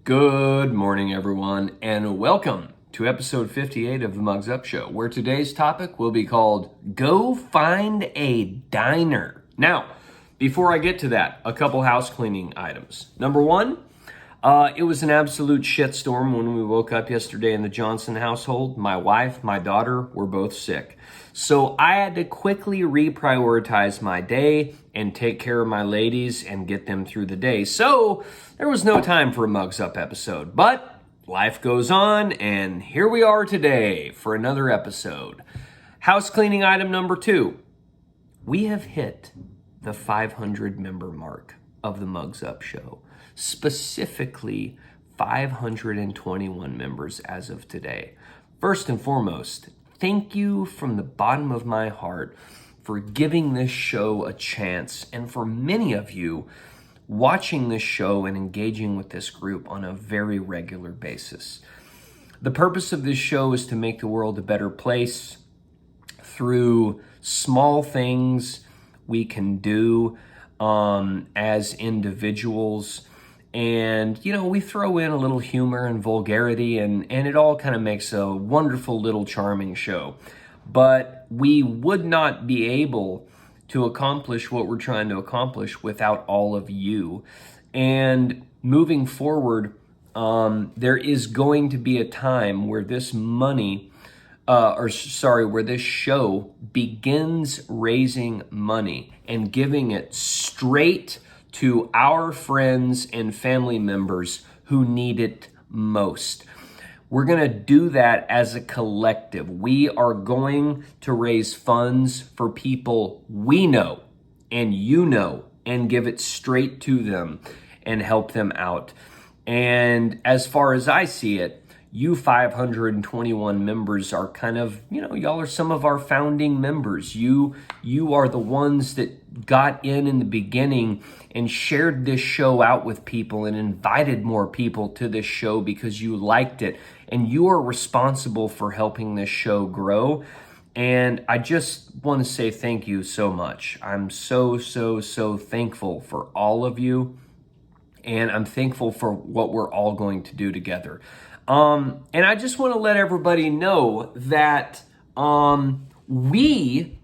Good morning, everyone, and welcome to episode 58 of the Mugs Up Show, where today's topic will be called Go Find a Diner. Now, before I get to that, a couple house cleaning items. Number one, it was an absolute shitstorm when we woke up yesterday in the Johnson household. My wife, my daughter were both sick. So I had to quickly reprioritize my day and take care of my ladies and get them through the day. So there was no time for a Mugs Up episode, but life goes on, and here we are today for another episode. House cleaning item number two. We have hit the 500 member mark of the Mugs Up Show. Specifically, 521 members as of today. First and foremost, thank you from the bottom of my heart for giving this show a chance, and for many of you watching this show and engaging with this group on a very regular basis. The purpose of this show is to make the world a better place through small things we can do as individuals. And, we throw in a little humor and vulgarity, and it all kind of makes a wonderful little charming show. But we would not be able to accomplish what we're trying to accomplish without all of you. And moving forward, there is going to be a time where this where this show begins raising money and giving it straight to our friends and family members who need it most. We're going to do that as a collective. We are going to raise funds for people we know and and give it straight to them and help them out. And as far as I see it, you 521 members are kind of, y'all are some of our founding members. You are the ones that got in the beginning and shared this show out with people and invited more people to this show because you liked it. And you are responsible for helping this show grow. And I just want to say thank you so much. I'm so thankful for all of you. And I'm thankful for what we're all going to do together. And I just want to let everybody know that we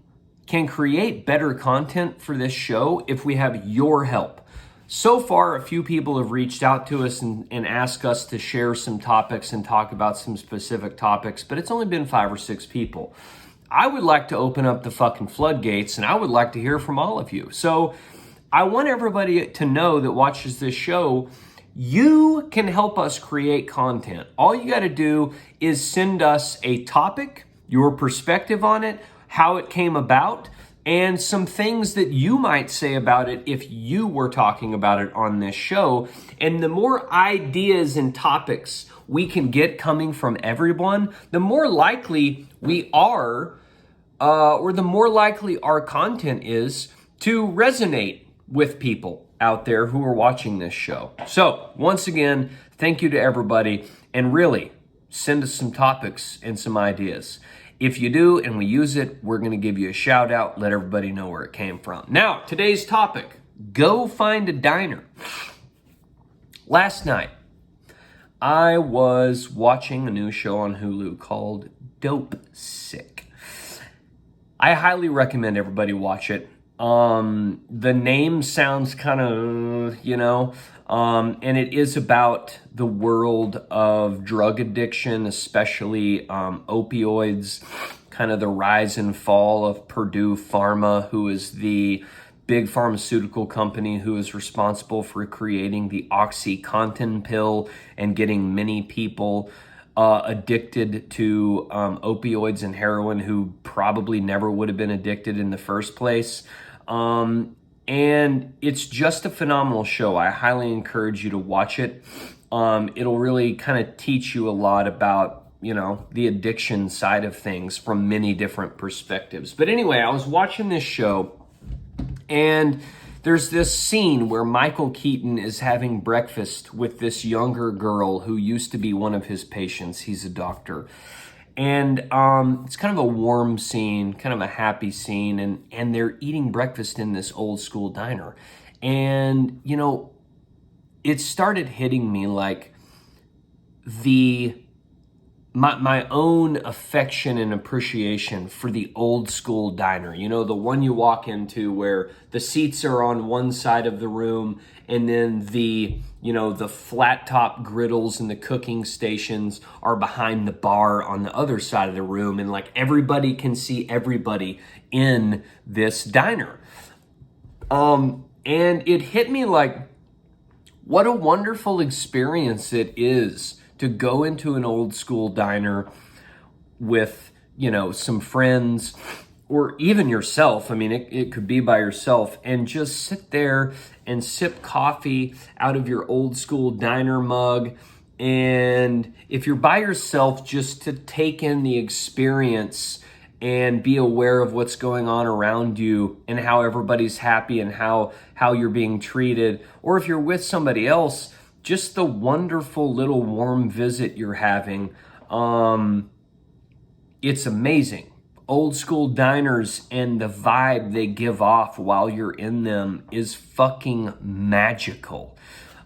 can create better content for this show if we have your help. So far, a few people have reached out to us and asked us to share some topics and talk about some specific topics, but it's only been 5 or 6 people. I would like to open up the fucking floodgates, and I would like to hear from all of you. So I want everybody to know that watches this show, you can help us create content. All you got to do is send us a topic, your perspective on it, how it came about, and some things that you might say about it if you were talking about it on this show. And the more ideas and topics we can get coming from everyone, the more likely we are, or the more likely our content is to resonate with people out there who are watching this show. So once again, thank you to everybody, and really send us some topics and some ideas. If you do and we use it, we're going to give you a shout out, let everybody know where it came from. Now, today's topic, go find a diner. Last night, I was watching a new show on Hulu called Dopesick. I highly recommend everybody watch it. The name sounds kind of, and it is about the world of drug addiction, especially opioids, kind of the rise and fall of Purdue Pharma, who is the big pharmaceutical company who is responsible for creating the OxyContin pill and getting many people addicted to opioids and heroin who probably never would have been addicted in the first place. And it's just a phenomenal show. I highly encourage you to watch it. It'll really kind of teach you a lot about, the addiction side of things from many different perspectives. But anyway, I was watching this show, and there's this scene where Michael Keaton is having breakfast with this younger girl who used to be one of his patients. He's a doctor. And it's kind of a warm scene, kind of a happy scene, and they're eating breakfast in this old school diner. And, it started hitting me like, my own affection and appreciation for the old school diner. You know, the one you walk into where the seats are on one side of the room, and then the flat top griddles and the cooking stations are behind the bar on the other side of the room, and like everybody can see everybody in this diner. And it hit me like, what a wonderful experience it is to go into an old school diner with, some friends or even yourself. I mean, it could be by yourself, and just sit there and sip coffee out of your old school diner mug. And if you're by yourself, just to take in the experience and be aware of what's going on around you and how everybody's happy and how you're being treated. Or if you're with somebody else, just the wonderful little warm visit you're having. It's amazing. Old school diners and the vibe they give off while you're in them is fucking magical.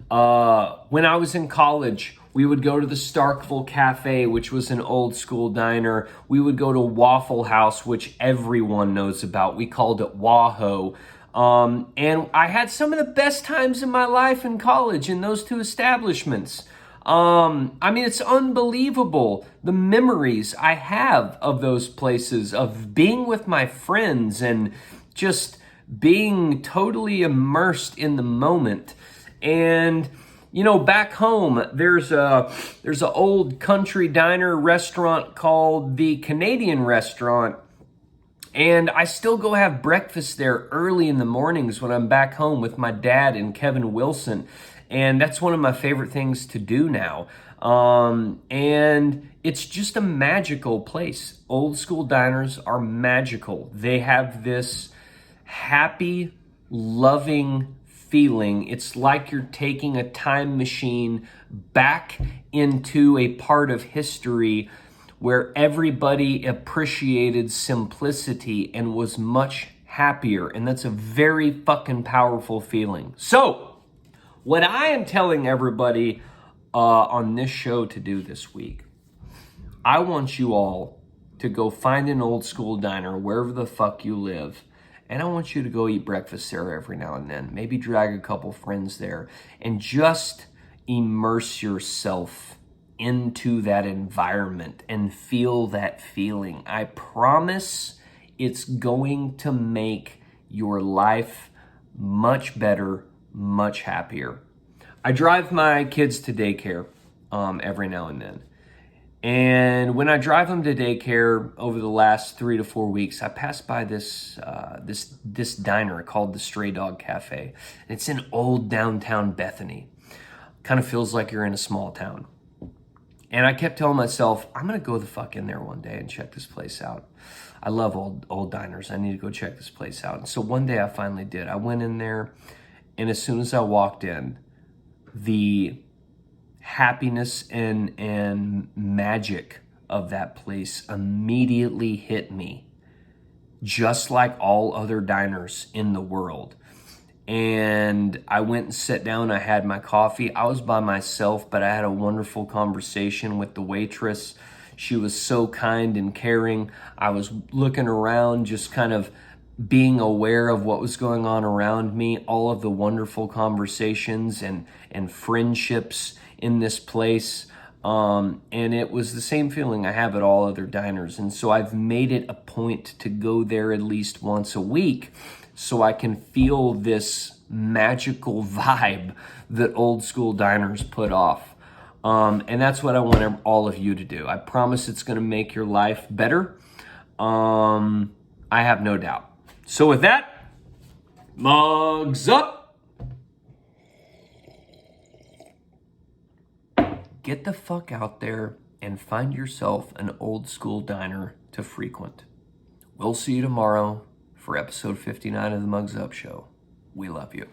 When I was in college, we would go to the Starkville Cafe, which was an old school diner. We would go to Waffle House, which everyone knows about. We called it Waho. And I had some of the best times in my life in college in those two establishments. I mean, it's unbelievable the memories I have of those places, of being with my friends and just being totally immersed in the moment. And back home, there's a old country diner restaurant called the Canadian Restaurant. And I still go have breakfast there early in the mornings when I'm back home with my dad and Kevin Wilson. And that's one of my favorite things to do now. And it's just a magical place. Old school diners are magical. They have this happy, loving feeling. It's like you're taking a time machine back into a part of history where everybody appreciated simplicity and was much happier. And that's a very fucking powerful feeling. So, what I am telling everybody on this show to do this week, I want you all to go find an old school diner wherever the fuck you live. And I want you to go eat breakfast there every now and then. Maybe drag a couple friends there and just immerse yourself into that environment and feel that feeling. I promise it's going to make your life much better, much happier. I drive my kids to daycare every now and then. And when I drive them to daycare over the last 3 to 4 weeks, I pass by this diner called the Stray Dog Cafe. And it's in old downtown Bethany. Kind of feels like you're in a small town. And I kept telling myself, I'm going to go the fuck in there one day and check this place out. I love old diners. I need to go check this place out. And so one day I finally did. I went in there, and as soon as I walked in, the happiness and magic of that place immediately hit me, just like all other diners in the world. And I went and sat down. I had my coffee. I was by myself, but I had a wonderful conversation with the waitress. She was so kind and caring. I was looking around, just kind of being aware of what was going on around me, all of the wonderful conversations and friendships in this place. And it was the same feeling I have at all other diners. And so I've made it a point to go there at least once a week so I can feel this magical vibe that old school diners put off. And that's what I want all of you to do. I promise it's going to make your life better. I have no doubt. So with that, mugs up. Get the fuck out there and find yourself an old school diner to frequent. We'll see you tomorrow for episode 59 of the Mugs Up Show. We love you.